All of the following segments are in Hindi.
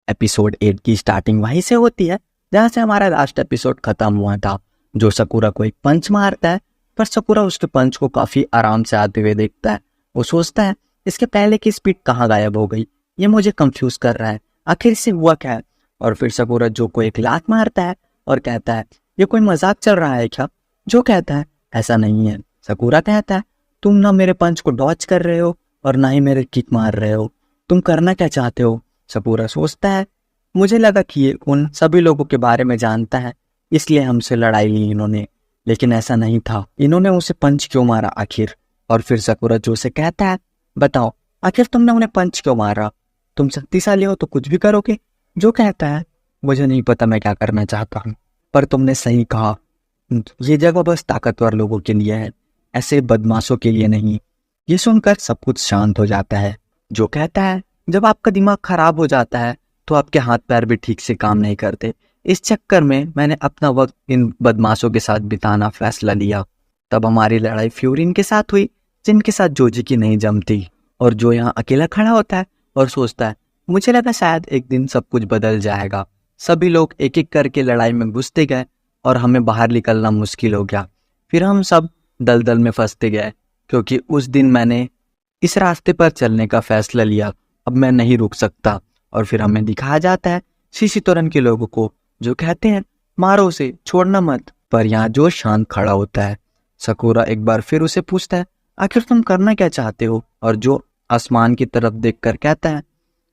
एपिसोड 8 की स्टार्टिंग वहीं से होती है जहाँ से हमारा लास्ट एपिसोड खत्म हुआ था। जो सकूरा को एक पंच मारता है, पर सकूरा उसके पंच को काफी आराम से आते हुए देखता है। वो सोचता है इसके पहले की स्पीड कहाँ गायब हो गई, ये मुझे कंफ्यूज कर रहा है, आखिर इससे हुआ क्या है। और फिर सकूरा जो को एक लात मारता है और कहता है ये कोई मजाक चल रहा है क्या। जो कहता है ऐसा नहीं है। सकूरा कहता है तुम ना मेरे पंच को डॉच कर रहे हो और ना ही मेरे किक मार रहे हो, तुम करना क्या चाहते हो। सकूरा सोचता है मुझे लगा कि ये उन सभी लोगों के बारे में जानता है, इसलिए हमसे लड़ाई ली इन्होंने, लेकिन ऐसा नहीं था। इन्होंने उसे पंच क्यों मारा आखिर। और फिर सकूरा जो से कहता है बताओ आखिर तुमने उन्हें पंच क्यों मारा, तुम शक्तिशाली हो तो कुछ भी करोगे। जो कहता है मुझे नहीं पता मैं क्या करना चाहता हूँ, पर तुमने सही कहा, ये जगह बस ताकतवर लोगों के लिए है, ऐसे बदमाशों के लिए नहीं। ये सुनकर सब कुछ शांत हो जाता है। जो कहता है जब आपका दिमाग खराब हो जाता है तो आपके हाथ पैर भी ठीक से काम नहीं करते, इस चक्कर में मैंने अपना वक्त इन बदमाशों के साथ बिताना फैसला लिया। तब हमारी लड़ाई फ्यूरिन के साथ हुई, जिनके साथ जोजी की नहीं जमती। और जो यहाँ अकेला खड़ा होता है और सोचता है मुझे लगा शायद एक दिन सब कुछ बदल जाएगा। सभी लोग एक एक करके लड़ाई में घुसते गए और हमें बाहर निकलना मुश्किल हो गया। फिर हम सब दलदल में फंसते गए, क्योंकि उस दिन मैंने इस रास्ते पर चलने का फैसला लिया। अब मैं नहीं रुक सकता। और फिर हमें दिखाया जाता है शिशितोरन के लोगों को, जो कहते हैं मारो उसे, छोड़ना मत। पर यहाँ जो शांत खड़ा होता है। सकूरा एक बार फिर उसे पूछता है आखिर तुम करना क्या चाहते हो। और जो आसमान की तरफ देखकर कहता है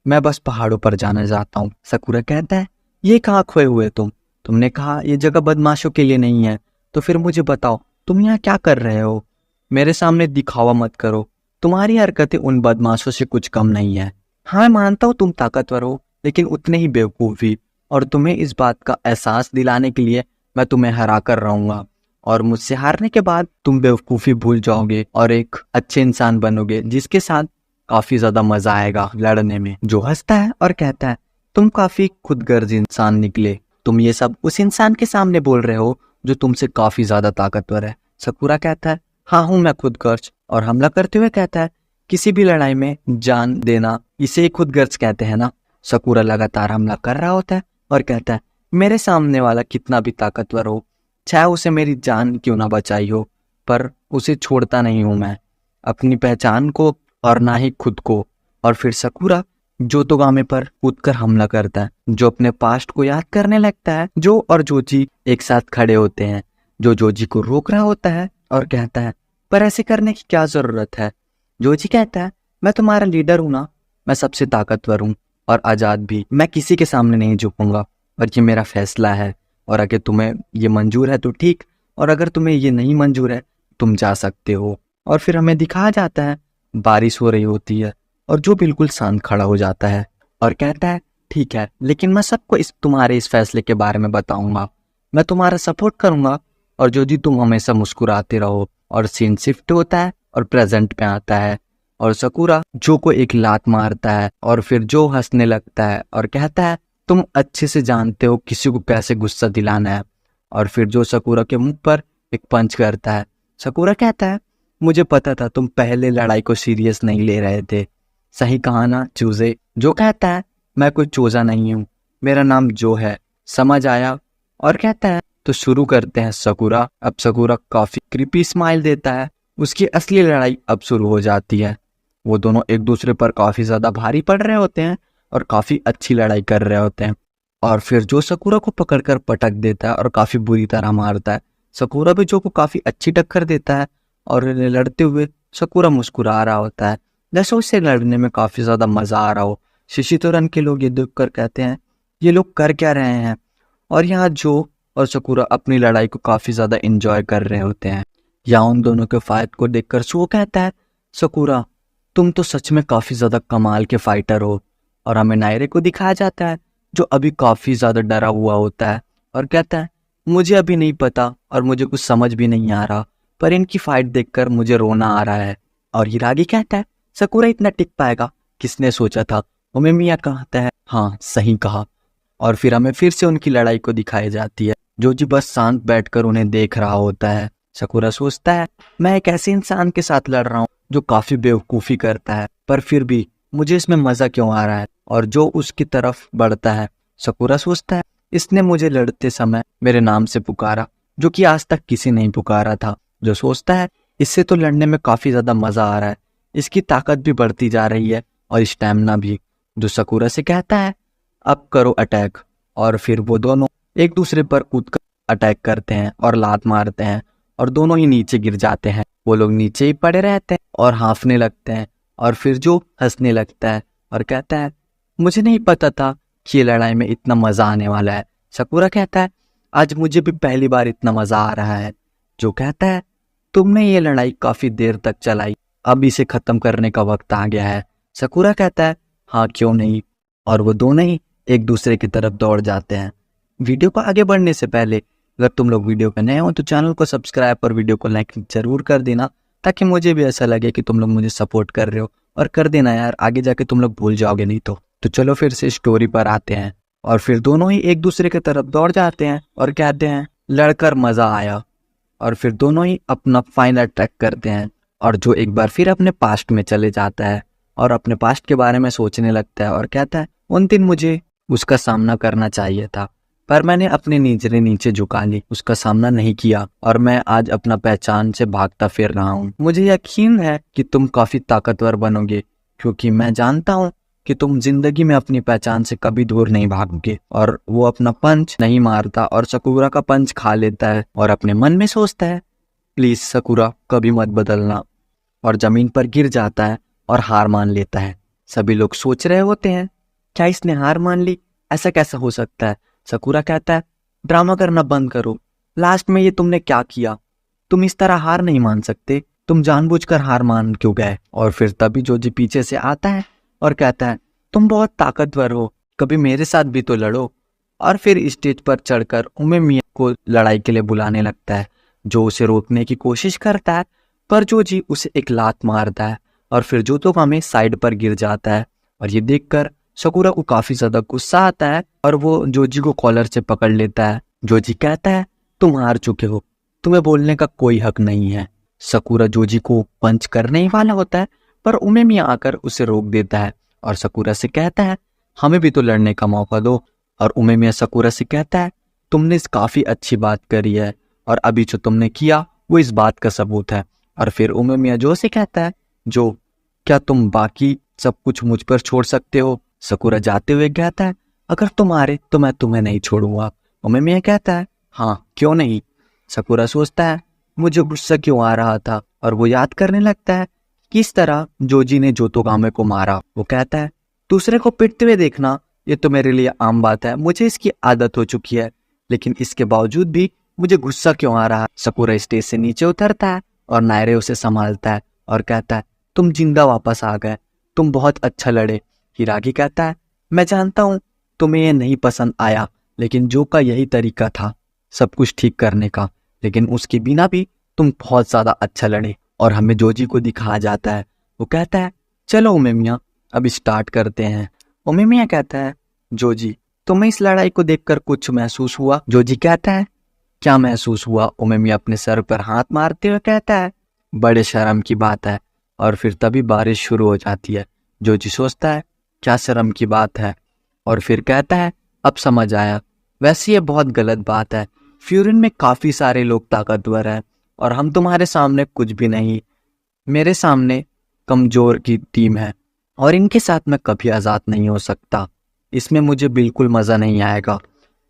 मैं बस पहाड़ों पर जाना चाहता हूँ। सकूरा कहता है ये कहाँ खोए हुए तुमने कहा ये जगह बदमाशों के लिए नहीं है, तो फिर मुझे बताओ तुम यहाँ क्या कर रहे हो। मेरे सामने दिखावा मत करो, तुम्हारी हरकतें उन बदमाशों से कुछ कम नहीं है। हाँ मैं मानता हूँ तुम ताकतवर हो, लेकिन उतने ही बेवकूफ भी। और तुम्हें इस बात का एहसास दिलाने के लिए मैं तुम्हें हरा कर रहूंगा, और मुझसे हारने के बाद तुम बेवकूफी भूल जाओगे और एक अच्छे इंसान बनोगे, जिसके साथ काफी ज्यादा मजा आएगा लड़ने में। जो हंसता है और कहता है तुम काफी खुदगर्ज इंसान निकले, तुम ये सब उस इंसान के सामने बोल रहे हो जो तुमसे काफी ज्यादा ताकतवर है। सकूरा कहता है हाँ हूं मैं खुदगर्ज। और हमला करते हुए कहता है किसी भी लड़ाई में जान देना इसे ही खुदगर्ज कहते हैं ना। सकूरा लगातार हमला कर रहा होता है और कहता है मेरे सामने वाला कितना भी ताकतवर हो, चाहे उसे मेरी जान क्यों ना बचाई हो, पर उसे छोड़ता नहीं हूं मैं, अपनी पहचान को और ना ही खुद को। और फिर सकूरा जोतोगामे पर कूदकर हमला करता है, जो अपने पास्ट को याद करने लगता है। जो और जोजी एक साथ खड़े होते हैं। जो जोजी को रोक रहा होता है और कहता है पर ऐसे करने की क्या जरूरत है। जोजी कहता है मैं तुम्हारा लीडर हूं ना, मैं सबसे ताकतवर हूं और आजाद भी, मैं किसी के सामने नहीं झुकूंगा, और ये मेरा फैसला है। और अगर तुम्हें ये मंजूर है तो ठीक, और अगर तुम्हें ये नहीं मंजूर है तुम जा सकते हो। और फिर हमें दिखाया जाता है बारिश हो रही होती है, और जो बिल्कुल शांत खड़ा हो जाता है और कहता है ठीक है, लेकिन मैं सबको तुम्हारे इस फैसले के बारे में बताऊंगा, मैं तुम्हारा सपोर्ट करूंगा। और जो जी तुम हमेशा मुस्कुराते रहो। और सीन शिफ्ट होता है और प्रेजेंट पे आता है, और सकूरा जो को एक लात मारता है, और फिर जो हंसने लगता है और कहता है तुम अच्छे से जानते हो किसी को कैसे गुस्सा दिलाना है। और फिर जो सकूरा के मुंह पर एक पंच करता है। सकूरा कहता है मुझे पता था तुम पहले लड़ाई को सीरियस नहीं ले रहे थे, सही कहा ना चूजे। जो कहता है मैं कोई चूजा नहीं हूँ, मेरा नाम जो है, समझ आया। और कहता है तो शुरू करते हैं सकूरा। अब सकूरा काफी क्रीपी स्माइल देता है। उसकी असली लड़ाई अब शुरू हो जाती है। वो दोनों एक दूसरे पर काफी ज्यादा भारी पड़ रहे होते हैं और काफी अच्छी लड़ाई कर रहे होते हैं। और फिर जो सकूरा को पकड़कर पटक देता है और काफी बुरी तरह मारता है। सकूरा भी जो को काफी अच्छी टक्कर देता है, और लड़ते हुए सकूरा मुस्कुरा रहा होता है, जैसे उससे लड़ने में काफी ज्यादा मजा आ रहा हो। शिशितोरन के लोग ये देखकर कहते हैं ये लोग कर क्या रहे हैं। और यहाँ जो और सकूरा अपनी लड़ाई को काफी ज्यादा एंजॉय कर रहे होते हैं। यहाँ उन दोनों के फाइट को देखकर सो कहता है सकूरा तुम तो सच में काफी ज्यादा कमाल के फाइटर हो। और हमें नायरे को दिखाया जाता है, जो अभी काफी ज्यादा डरा हुआ होता है और कहता है मुझे अभी नहीं पता और मुझे कुछ समझ भी नहीं आ रहा, पर इनकी फाइट देखकर मुझे रोना आ रहा है। और हिरागी कहता है सकूरा इतना टिक पाएगा, किसने सोचा था। उमेमिया कहता है हाँ सही कहा। और फिर हमें फिर से उनकी लड़ाई को दिखाई जाती है। जोजी बस शांत बैठकर उन्हें देख रहा होता है। सकूरा सोचता है मैं एक ऐसे इंसान के साथ लड़ रहा हूँ जो काफी बेवकूफी करता है, पर फिर भी मुझे इसमें मजा क्यों आ रहा है। और जो उसकी तरफ बढ़ता है। सकुरा सोचता है इसने मुझे लड़ते समय मेरे नाम से पुकारा, जो कि आज तक किसी नहीं पुकारा था। जो सोचता है इससे तो लड़ने में काफी ज्यादा मजा आ रहा है, इसकी ताकत भी बढ़ती जा रही है और स्टैमिना भी। जो सकुरा से कहता है अब करो अटैक, और फिर वो दोनों एक दूसरे पर कूद कर अटैक करते हैं और लात मारते हैं और दोनों ही नीचे गिर जाते हैं। वो लोग नीचे ही पड़े रहते हैं और हांफने लगते हैं, और फिर जो हंसने लगता है और कहता है मुझे नहीं पता था कि ये लड़ाई में इतना मजा आने वाला है। सकुरा कहता है आज मुझे भी पहली बार इतना मजा आ रहा है। जो कहता है तुमने ये लड़ाई काफी देर तक चलाई, अब इसे खत्म करने का वक्त आ गया है। सकुरा कहता है हाँ क्यों नहीं, और वो दोनों ही एक दूसरे की तरफ दौड़ जाते हैं। वीडियो को आगे बढ़ने से पहले अगर तुम लोग वीडियो पे नए हो तो चैनल को सब्सक्राइब और वीडियो को लाइक जरूर कर देना, ताकि मुझे भी ऐसा लगे कि तुम लोग मुझे सपोर्ट कर रहे हो। और कर देना यार, आगे जाके तुम लोग भूल जाओगे नहीं तो चलो फिर से स्टोरी पर आते हैं। और फिर दोनों ही एक दूसरे की तरफ दौड़ जाते हैं और कहते हैं लड़कर मजा आया। और फिर दोनों ही अपना फाइनल अटैक करते हैं, और जो एक बार फिर अपने पास्ट में चले जाता है और अपने पास्ट के बारे में सोचने लगता है और कहता है उन दिन मुझे उसका सामना करना चाहिए था, पर मैंने अपनी नजरें नीचे झुका ली, उसका सामना नहीं किया, और मैं आज अपना पहचान से भागता फिर रहा हूँ। मुझे यकीन है कि तुम काफी ताकतवर बनोगे, क्योंकि मैं जानता हूँ कि तुम जिंदगी में अपनी पहचान से कभी दूर नहीं भागोगे। और वो अपना पंच नहीं मारता और सकुरा का पंच खा लेता है और अपने मन में सोचता है प्लीज सकुरा कभी मत बदलना, और जमीन पर गिर जाता है और हार मान लेता है। सभी लोग सोच रहे होते हैं क्या इसने हार मान ली, ऐसा कैसा हो सकता है। सकुरा कहता है ड्रामा करना बंद करो, लास्ट में ये तुमने क्या किया, तुम इस तरह हार नहीं मान सकते, तुम जानबूझकर हार मान क्यों गए। और फिर तभी जोजी पीछे से आता है और कहता है तुम बहुत ताकतवर हो, कभी मेरे साथ भी तो लड़ो। और फिर स्टेज पर चढ़कर उमेमिया को लड़ाई के लिए बुलाने लगता है। जो उसे रोकने की कोशिश करता है, पर जोजी उसे एक लात मारता है और फिर जोतोगामे साइड पर गिर जाता है। और ये देखकर सकुरा को काफी ज्यादा गुस्सा आता है और वो जोजी को कॉलर से पकड़ लेता है। जोजी कहता है तुम हार चुके हो, तुम्हें बोलने का कोई हक नहीं है। सकुरा जोजी को पंच करने ही वाला होता है, पर उमेमिया आकर उसे रोक देता है और सकुरा से कहता है हमें भी तो लड़ने का मौका दो। और उमेमिया सकुरा से कहता है तुमने काफी अच्छी बात करी है, और अभी जो तुमने किया वो इस बात का सबूत है। और फिर उमेमिया जो से कहता है जो क्या तुम बाकी सब कुछ मुझ पर छोड़ सकते हो। सकुरा जाते हुए कहता है अगर तुम हारे तो मैं तुम्हें नहीं छोड़ूंगा। उमेमिया कहता है हाँ क्यों नहीं। सकुरा सोचता है मुझे गुस्सा क्यों आ रहा था, और वो याद करने लगता है किस तरह जोजी ने जोतोगामे को मारा। वो कहता है दूसरे को पिटते हुए देखना ये तो मेरे लिए आम बात है, मुझे इसकी आदत हो चुकी है, लेकिन इसके बावजूद भी मुझे गुस्सा क्यों आ रहा है। सकुरा स्टेज से नीचे उतरता है और नायरे उसे संभालता है और कहता है तुम जिंदा वापस आ गए, तुम बहुत अच्छा लड़े। हिरागी कहता है मैं जानता हूँ तुम्हें ये नहीं पसंद आया, लेकिन जो का यही तरीका था सब कुछ ठीक करने का, लेकिन उसके बिना भी तुम बहुत ज्यादा अच्छा लड़े। और हमें जोजी को दिखाया जाता है। वो कहता है चलो उमेमिया अब स्टार्ट करते हैं। उमेमिया कहता है जोजी तुम्हें इस लड़ाई को देखकर कुछ महसूस हुआ। जोजी कहता है क्या महसूस हुआ। उमेमिया अपने सर पर हाथ मारते हुए कहता है बड़े शर्म की बात है। और फिर तभी बारिश शुरू हो जाती है। जोजी सोचता है क्या शर्म की बात है, और फिर कहता है अब समझ आया, वैसे ये बहुत गलत बात है, फ्यूरिन में काफी सारे लोग ताकतवर हैं और हम तुम्हारे सामने कुछ भी नहीं, मेरे सामने कमजोर की टीम है और इनके साथ मैं कभी आजाद नहीं हो सकता, इसमें मुझे बिल्कुल मजा नहीं आएगा।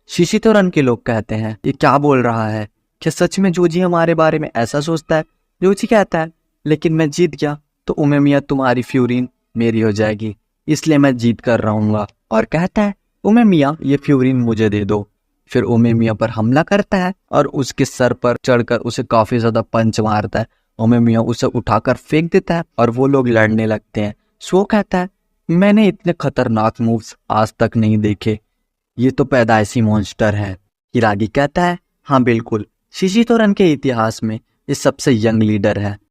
शिशितोरन के लोग कहते हैं ये क्या बोल रहा है, क्या सच में जोजी हमारे बारे में ऐसा सोचता है। जोजी कहता है लेकिन मैं जीत गया तो उमेमिया तुम्हारी फ्यूरिन मेरी हो जाएगी, इसलिए मैं जीत कर रहूंगा। और कहता है उमेमिया ये फ्यूरिन मुझे दे दो। फिर उमेमिया पर हमला करता है और उसके सर पर चढ़कर उसे काफी ज्यादा पंच मारता है। उमेमिया उसे उठाकर फेंक देता है और वो लोग लड़ने लगते हैं। सो कहता है मैंने इतने खतरनाक मूव्स आज तक नहीं देखे, ये तो पैदाइशी मॉन्स्टर है। हिरागी कहता है हाँ बिल्कुल, शिशितोरन के इतिहास में ये सबसे यंग लीडर है